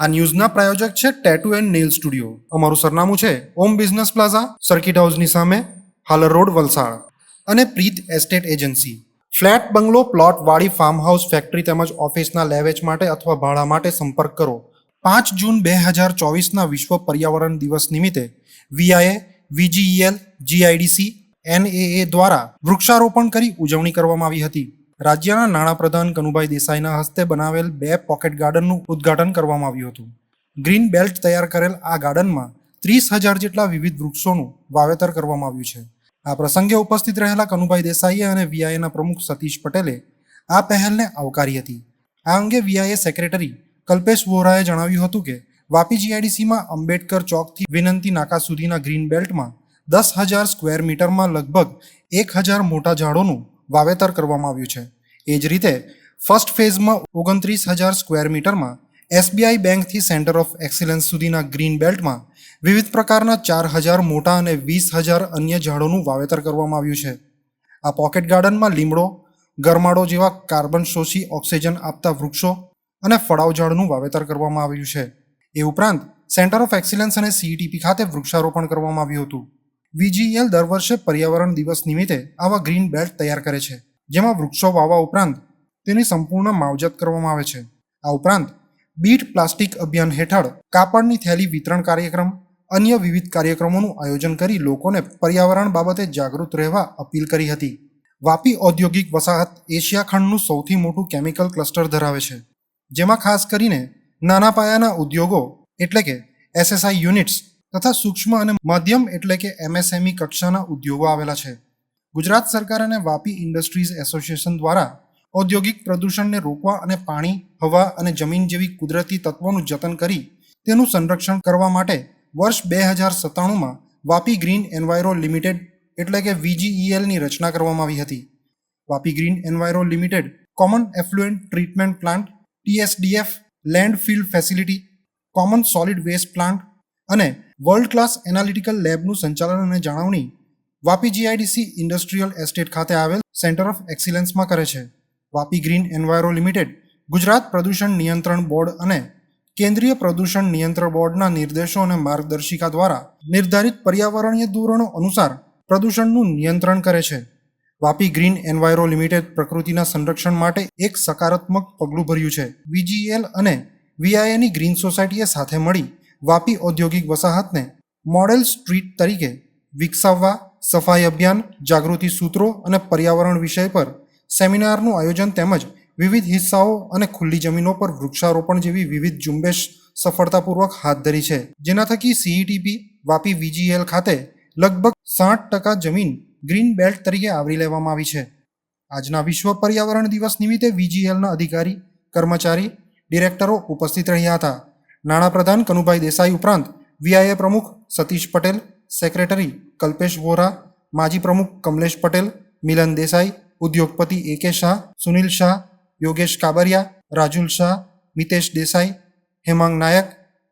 આ ન્યૂઝના પ્રાયોજક છે tattoo and nail studio. અમારું સરનામું છે ઓમ બિઝનેસ પ્લાઝા, સર્કિટ હાઉસની સામે, હાલર રોડ, વલસાડ. અને પ્રીત એસ્ટેટ એજન્સી. ફ્લેટ, બંગલો, પ્લોટ, વાડી, ફાર્મ હાઉસ, ફેક્ટરી તેમજ ઓફિસના લેવેચ માટે અથવા ભાડા માટે સંપર્ક કરો. 5 જૂન 2024ના વિશ્વ પર્યાવરણ દિવસ નિમિત્તે વીઆઈએ, વીજીઈએલ, જીઆઈડીસી, એનએએ દ્વારા વૃક્ષારોપણ કરી ઉજવણી કરવામાં આવી હતી. રાજ્યના નાણાપ્રધાન કનુભાઈ દેસાઈના હસ્તે બનાવેલ 2 પોકેટ ગાર્ડનનું ઉદ્ઘાટન કરવામાં આવ્યું હતું. ગ્રીન બેલ્ટ તૈયાર કરેલ આ ગાર્ડનમાં 30,000 જેટલા વિવિધ વૃક્ષોનું વાવેતર કરવામાં આવ્યું છે. આ પ્રસંગે ઉપસ્થિત રહેલા કનુભાઈ દેસાઈએ અને વીઆઈએના પ્રમુખ સતીશ પટેલે આ પહેલને આવકારી હતી. આ અંગે વીઆઈએ સેક્રેટરી કલ્પેશ વોરાએ જણાવ્યું હતું કે વાપી જીઆઈડીસીમાં અંબેડકર ચોકથી વિનંતી નાકા સુધીના ગ્રીન બેલ્ટમાં 10,000 સ્ક્વેર મીટરમાં લગભગ 1,000 મોટા ઝાડોનું વાવેતર કરવામાં આવ્યું છે. એ જ રીતે ફર્સ્ટ ફેઝમાં 29,000 સ્ક્વેર મીટરમાં એસબીઆઈ બેંકથી સેન્ટર ઓફ એક્સિલન્સ સુધીના ગ્રીન બેલ્ટમાં વિવિધ પ્રકારના 4,000 મોટા અને 20,000 અન્ય ઝાડોનું વાવેતર કરવામાં આવ્યું છે. આ પોકેટ ગાર્ડનમાં લીમડો, ગરમાળો જેવા કાર્બન શોષી ઓક્સિજન આપતા વૃક્ષો અને ફળાવ ઝાડનું વાવેતર કરવામાં આવ્યું છે. એ ઉપરાંત સેન્ટર ઓફ એક્સિલન્સ અને સીઈટીપી ખાતે વૃક્ષારોપણ કરવામાં આવ્યું હતું. વીજીઈએલ દર વર્ષે પર્યાવરણ દિવસ નિમિત્તે આવા ગ્રીન બેલ્ટ તૈયાર કરે છે, જેમાં વૃક્ષો વાવવા ઉપરાંત તેની સંપૂર્ણ માવજત કરવામાં આવે છે. આ ઉપરાંત બીટ પ્લાસ્ટિક અભિયાન હેઠળ કાપડની થેલી વિતરણ કાર્યક્રમ, અન્ય વિવિધ કાર્યક્રમોનું આયોજન કરી લોકોને પર્યાવરણ બાબતે જાગૃત રહેવા અપીલ કરી હતી. વાપી ઔદ્યોગિક વસાહત એશિયા ખંડનું સૌથી મોટું કેમિકલ ક્લસ્ટર ધરાવે છે, જેમાં ખાસ કરીને નાના પાયાના ઉદ્યોગો એટલે કે એસએસઆઈ યુનિટ્સ તથા સૂક્ષ્મ અને મધ્યમ એટલે કે એમએસએમઈ કક્ષાના ઉદ્યોગો આવેલા છે. ગુજરાત સરકાર અને વાપી ઇન્ડસ્ટ્રીઝ એસોસિએશન દ્વારા ઔદ્યોગિક પ્રદૂષણને રોકવા અને પાણી, હવા અને જમીન જેવી કુદરતી તત્વોનું જતન કરી તેનું સંરક્ષણ કરવા માટે વર્ષ 2097માં વાપી ગ્રીન એન્વાયરો લિમિટેડ એટલે કે વીજીઈએલની રચના કરવામાં આવી હતી. Vapi green enviro limited common effluent treatment plant, TSDF, landfill facility, common solid waste plant અને વર્લ્ડ ક્લાસ એનાલિટિકલ લેબનું સંચાલન અને જાળવણી વાપી જીઆઈડીસી ઇન્ડસ્ટ્રીયલ એસ્ટેટ ખાતે આવેલ સેન્ટર ઓફ એક્સિલન્સમાં કરે છે. Vapi green enviro limited Gujarat પ્રદૂષણ નિયંત્રણ બોર્ડ અને કેન્દ્રીય પ્રદૂષણ નિયંત્રણ બોર્ડના નિર્દેશો અને માર્ગદર્શિકા દ્વારા નિર્ધારિત પર્યાવરણીય ધોરણો અનુસાર પ્રદૂષણનું નિયંત્રણ કરે છે. વાપી ગ્રીન એન્વાયરો લિમિટેડ પ્રકૃતિના સંરક્ષણ માટે એક સકારાત્મક પગલું ભર્યું છે. વીજીએલ અને વીઆઈએની ગ્રીન સોસાયટીએ સાથે મળી વાપી ઔદ્યોગિક વસાહતને મોડેલ સ્ટ્રીટ તરીકે વિકસાવવા સફાઈ અભિયાન, જાગૃતિ સૂત્રો અને પર્યાવરણ વિષય પર સેમિનારનું આયોજન તેમજ વિવિધ હિસ્સાઓ અને ખુલ્લી જમીનો પર વૃક્ષારોપણ જેવી વિવિધ ઝુંબેશ સફળતાપૂર્વક હાથ ધરી છે, જેના થકી સીઈટીપી વાપી વીજીએલ ખાતે લગભગ 60% જમીન ગ્રીન બેલ્ટ તરીકે આવરી લેવામાં આવી છે. આજના વિશ્વ પર્યાવરણ દિવસ નિમિત્તે વીજીએલના અધિકારી, કર્મચારી, ડિરેક્ટરો ઉપસ્થિત રહ્યા હતા. નાણાપ્રધાન કનુભાઈ દેસાઈ ઉપરાંત વીઆઈએ પ્રમુખ સતીશ પટેલ, સેક્રેટરી કલ્પેશ વોરા, માજી પ્રમુખ કમલેશ પટેલ, મિલન દેસાઈ, ઉદ્યોગપતિ એકે શાહ, સુનિલ શાહ, યોગેશ કાબરિયા, રાજુલ શાહ, મિતેશ દેસાઈ, હેમાંગ નાયક,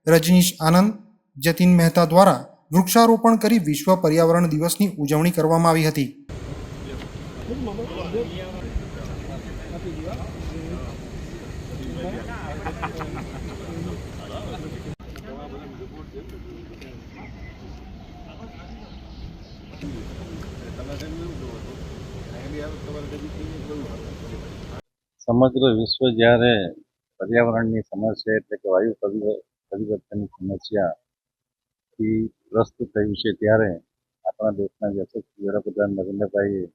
રજનીશ આનંદ, જતીન મહેતા દ્વારા વૃક્ષારોપણ કરી વિશ્વ પર્યાવરણ દિવસની ઉજવણી કરવામાં આવી હતી. સમગ્ર વિશ્વ જ્યારે પર્યાવરણની સમસ્યા એટલે કે વાયુ પરિવર્તનની સમસ્યાથી ગ્રસ્ત થયું છે, ત્યારે આપણા દેશના યશસ્વી વડાપ્રધાન નરેન્દ્રભાઈએ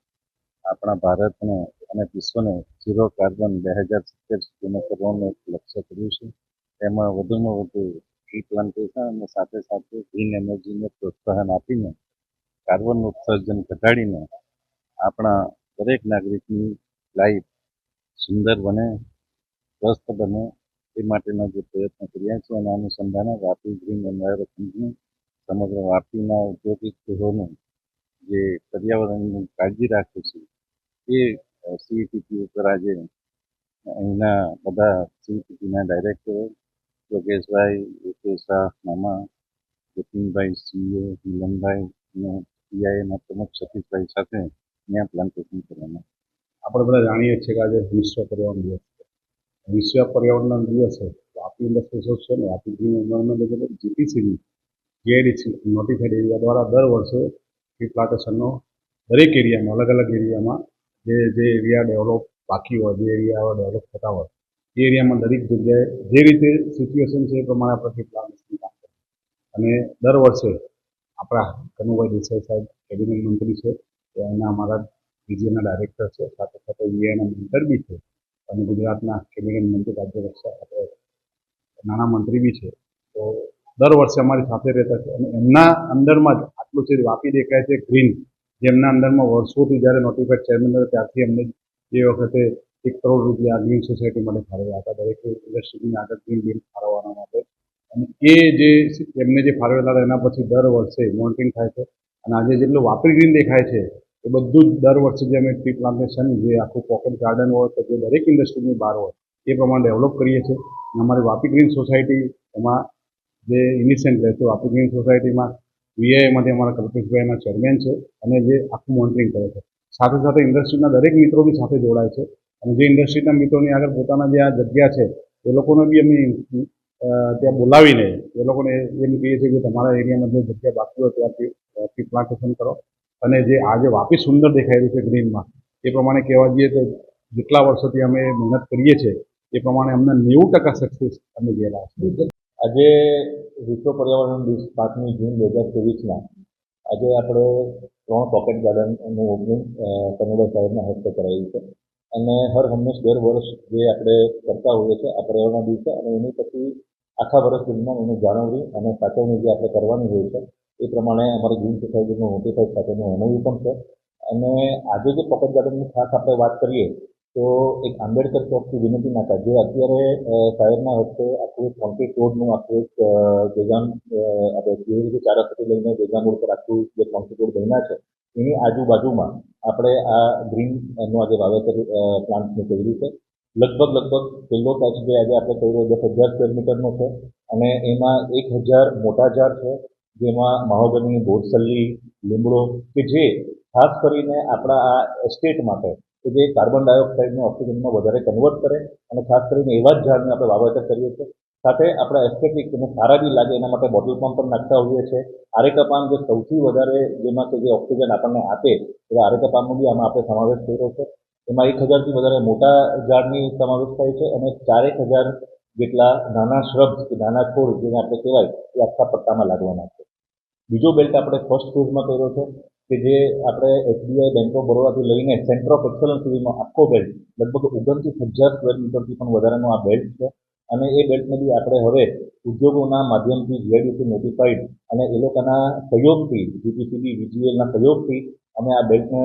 આપણા ભારતને અને વિશ્વને ઝીરો કાર્બન 2070 સુધીનો કરવાનું એક લક્ષ્ય કર્યું છે. તેમાં વધુમાં વધુ ટ્રી પ્લાન્ટેશન અને સાથે સાથે ગ્રીન એનર્જીને પ્રોત્સાહન આપીને કાર્બન ઉત્સર્જન ઘટાડીને આપણા દરેક નાગરિકની લાઈફ સુંદર બને, સ્વસ્થ બને એ માટેના જે પ્રયત્નો કર્યા છે એના અનુસંધાને વાપી ગ્રીન એન્વાયરો કંપની સમગ્ર વાપીના ઔદ્યોગિક ગૃહોનું જે પર્યાવરણની કાળજી રાખે છે એ સીઈટીપી ઉપર આજે અહીંના બધા સીઈટીપીના ડાયરેક્ટરો યોગેશભાઈ, એકે શાહ, મામા, જતીનભાઈ, સીએ, મિલનભાઈ અને પીઆઈએના પ્રમુખ સતીશભાઈ સાથે ત્યાં પ્લાન્ટેશન કરવામાં. આપણે બધા જાણીએ છીએ કે આજે વિશ્વ પર્યાવરણ દિવસ છે. વિશ્વ પર્યાવરણ દિવસે Vapi industry association Vapi green environment GPCB GIDC notified area દ્વારા દર વર્ષે ટ્રી પ્લાન્ટેશનનો દરેક એરિયામાં અલગ અલગ એરિયામાં જે એરિયા ડેવલપ બાકી હોય જે એરિયા ડેવલપ થતા હોય એ એરિયામાં દરેક જગ્યાએ જે રીતે સિચ્યુએશન છે એ પ્રમાણે આપણે ટ્રી પ્લાન્ટેશન કામ કરીએ અને દર વર્ષે આપણા કનુભાઈ દેસાઈ સાહેબ કેબિનેટ મંત્રી છે એના અમારા ડીજીએના ડાયરેક્ટર છે સાથે સાથે વીઆઈના મેન્ટર બી છે અને ગુજરાતના કેબિનેટ મંત્રી રાજ્ય કક્ષા આપણે નાણામંત્રી બી છે તો દર વર્ષે અમારી સાથે રહેતા છે અને એમના અંદરમાં જ આટલું છે વાપી દેખાય છે ગ્રીન જેમના અંદરમાં વર્ષોથી જ્યારે નોટિફાઈડ ચેરમેન હતા ત્યારથી એમને એ વખતે 1 કરોડ રૂપિયા ગ્રીન સોસાયટી માટે ફાળવ્યા હતા દરેક ઇન્ડસ્ટ્રીની આગળ ગ્રીન બિલ ફાળવવાના માટે અને એ જે એમને જે ફાળવેલા હતા એના પછી દર વર્ષે મોનિટરિંગ થાય છે અને આજે જેટલું વાપી ગ્રીન દેખાય છે એ બધું જ દર વર્ષે જે અમે ટ્રી પ્લાન્ટેશન જે આખું પોકેટ ગાર્ડન હોય તો જે દરેક ઇન્ડસ્ટ્રીની બહાર હોય એ પ્રમાણે ડેવલપ કરીએ છીએ અને અમારી વાપી ગ્રીન સોસાયટી એમાં જે ઇનિશિયન્ટ રહેશે વાપી ગ્રીન સોસાયટીમાં વીઆઈમાંથી અમારા કલ્પેશભાઈના ચેરમેન છે અને જે આખું મોનિટરિંગ કરે છે સાથે સાથે ઇન્ડસ્ટ્રીના દરેક મિત્રો બી સાથે જોડાય છે અને જે ઇન્ડસ્ટ્રીના મિત્રોની આગળ પોતાના જે આ જગ્યા છે એ લોકોને બી અમે ત્યાં બોલાવીને એ લોકોને એમ કહીએ છીએ કે તમારા એરિયામાં જે જગ્યા બાકી હોય ત્યાંથી પ્લાન્ટેશન કરો અને જે આજે વાપી સુંદર દેખાઈ રહ્યું છે ગ્રીનમાં એ પ્રમાણે કહેવા જઈએ તો જેટલા વર્ષોથી અમે મહેનત કરીએ છીએ એ પ્રમાણે અમને 90% સક્સેસ અમે ગયેલા છે. આજે વિશ્વ પર્યાવરણ દિવસ 5મી જૂન 2023ના આજે આપણે 3 પોકેટ ગાર્ડનનું ઓપનિંગ કનુભાઈ સાહેબના હસ્તે કરાવ્યું છે અને હર હંમેશ દર વર્ષ જે આપણે કરતા હોઈએ છીએ આ પર્યાવરણના દિવસે અને એની પછી આખા વર્ષ દરમિયાન એની જાળવણી અને સાચવણી જે આપણે કરવાની હોય છે એ પ્રમાણે અમારી ગ્રીન સોસાયટીનું નોટિફાઈડ સાથેનું એમઓયુ પણ છે અને આજે જે પોકેટ ગાર્ડનની ખાસ આપણે વાત કરીએ તો એક આંબેડકર ચોકથી વિનંતી નાકા જે અત્યારે સાહેબના હસ્તે આખું એક કોન્ક્રીટ રોડનું આખું એક વેગાન આપણે કેવી રીતે 4 રસ્તેથી લઈને વેગાન રોડ પર આખું જે કોન્ક્રીટ રોડ બન્યા છે એની આજુબાજુમાં આપણે આ ગ્રીનનું આજે વાવેતર પ્લાન્ટનું કર્યું છે લગભગ પહેલો પેચ જે આજે આપણે કર્યો 10,000 સ્ક્વેર મીટરનો છે અને એમાં 1,000 મોટા ઝાડ છે જેમાં મહોગની બોરસલ્લી લીમડો કે જે ખાસ કરીને આપણા આ એસ્ટેટ માટે કે જે કાર્બન ડાયોક્સાઇડને ઓક્સિજનમાં વધારે કન્વર્ટ કરે અને ખાસ કરીને એવા જ ઝાડને આપણે વાવેતર કરીએ છીએ સાથે આપણા એસ્થેટિક અને સારા બી લાગે એના માટે બોટલ પામ પણ નાખતા હોઈએ છીએ આરેકા પામ જે સૌથી વધારે જેમાં કે જે ઓક્સિજન આપણને આપે એવા આરેકા પામનો બી આમાં આપણે સમાવેશ કર્યો છે એમાં 1,000થી વધારે મોટા ઝાડની સમાવેશ થાય છે અને 4,000 જેટલા નાના શ્રબ્સ કે નાના છોડ જેને આપણે કહેવાય એ આખા પટ્ટામાં લાગવાના છે બીજો બેલ્ટ આપણે ફર્સ્ટ ફેઝમાં કર્યો છે કે જે આપણે એસબીઆઈ બેંક ઓફ બરોડાથી લઈને સેન્ટર ઓફ એક્સલન્સ સુધીનો આખો બેલ્ટ લગભગ 29,000 સ્ક્વેર મીટરથી પણ વધારેનો આ બેલ્ટ છે અને એ બેલ્ટને બી આપણે હવે ઉદ્યોગોના માધ્યમથી જીઆઈડીસી નોટિફાઈડ અને એ લોકોના સહયોગથી જીપીસીબી વીજીએલના સહયોગથી અમે આ બેલ્ટને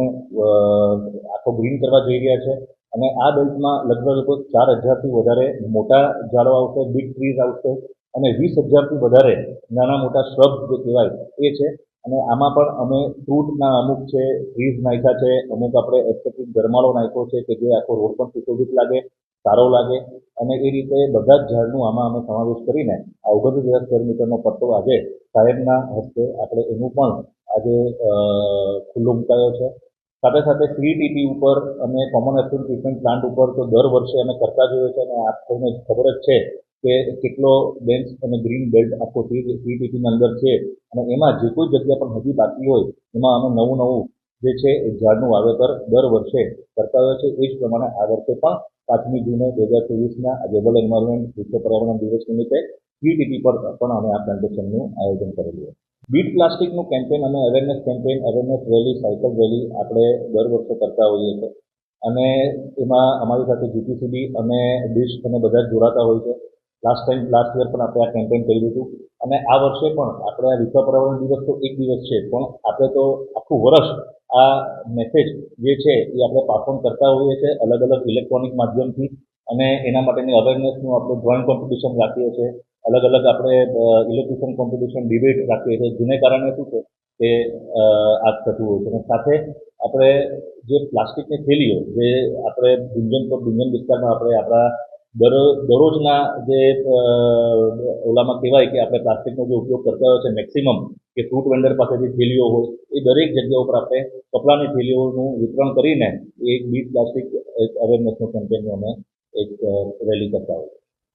આખો ગ્રીન કરવા જઈ રહ્યા છે અને આ બેલ્ટમાં લગભગ 4,000થી વધારે મોટા ઝાડો આવશે બિગ ટ્રીઝ આવશે અને 20,000થી વધારે નાના મોટા શ્રબ જે કહેવાય એ છે અને આમાં પણ અમે ફ્રૂટના અમુક છે ટ્રીઝ નાખ્યા છે અમુક આપણે એસ્થેટિક ગરમાળો નાખ્યો છે કે જે આખો રોડ પણ સુશોભિત લાગે સારો લાગે અને એ રીતે બધા જ ઝાડનું આમાં અમે સમાવેશ કરીને આ 29,000 સ્ક્વેર મીટરનો પટ્ટો આજે સાહેબના હસ્તે આપણે એનું પણ આજે ખુલ્લો મુકાયો છે સાથે સાથે સીટીપી ઉપર અને કોમન એફ્લુએન્ટ ટ્રીટમેન્ટ પ્લાન્ટ ઉપર તો દર વર્ષે અમે કરતા જોઈએ છે અને આપણને ખબર જ છે કે કેટલો ડેન્સ અને ગ્રીન બેલ્ટ આખો સીટીપીની અંદર છે અને એમાં જે કોઈ જગ્યા પણ હજી બાકી હોય એમાં અમે નવું જે છે એ ઝાડનું વાવેતર દર વર્ષે કરતા હોય છે એ જ પ્રમાણે આ વર્ષે પણ 5મી જૂને 2023ના આ ગ્લોબલ એન્વાયરમેન્ટ વિશ્વ પર્યાવરણ દિવસ નિમિત્તે સીટીપી પર પણ અમે આ પ્લાન્ટેશનનું આયોજન કરેલું છે બીટ પ્લાસ્ટિકનું કેમ્પેન અને awareness campaign awareness rally cycle rally આપણે દર વર્ષે કરતા હોઈએ છીએ અને એમાં અમારી સાથે જીપીસીબી અને ડિશ અને બધા જ જોડાતા હોય છે લાસ્ટ યર પણ આપણે આ કેમ્પેન કર્યું હતું અને આ વર્ષે પણ આપણે આ વિશ્વ પર્યાવરણ દિવસ તો એક દિવસ છે પણ આપણે તો આખું વર્ષ આ મેસેજ જે છે એ આપણે પાસ ઓન કરતા હોઈએ છીએ અલગ અલગ ઇલેક્ટ્રોનિક માધ્યમથી અને એના માટેની અવેરનેસનું આપણે ડ્રોઈંગ કોમ્પિટિશન રાખીએ છીએ અલગ અલગ આપણે ઇલેક્ટ્રિશિયન કોમ્પિટિશન ડિબેટ રાખીએ છીએ જેને કારણે શું છે કે આ થતું હોય છે અને સાથે આપણે જે પ્લાસ્ટિકની થેલીઓ જે આપણે ભીંજન વિસ્તારમાં આપણે આપણા દરરોજના જે ઓલામાં કહેવાય કે આપણે પ્લાસ્ટિકનો જે ઉપયોગ કરતા હોય છે મેક્સિમમ કે ફ્રૂટ વેન્ડર પાસેથી થેલીઓ હોય એ દરેક જગ્યા ઉપર આપણે કપડાની થેલીઓનું વિતરણ કરીને એક બીટ પ્લાસ્ટિક અવેરનેસનું કેમ્પેનનું અમે એક રેલી કરતા હોય છે.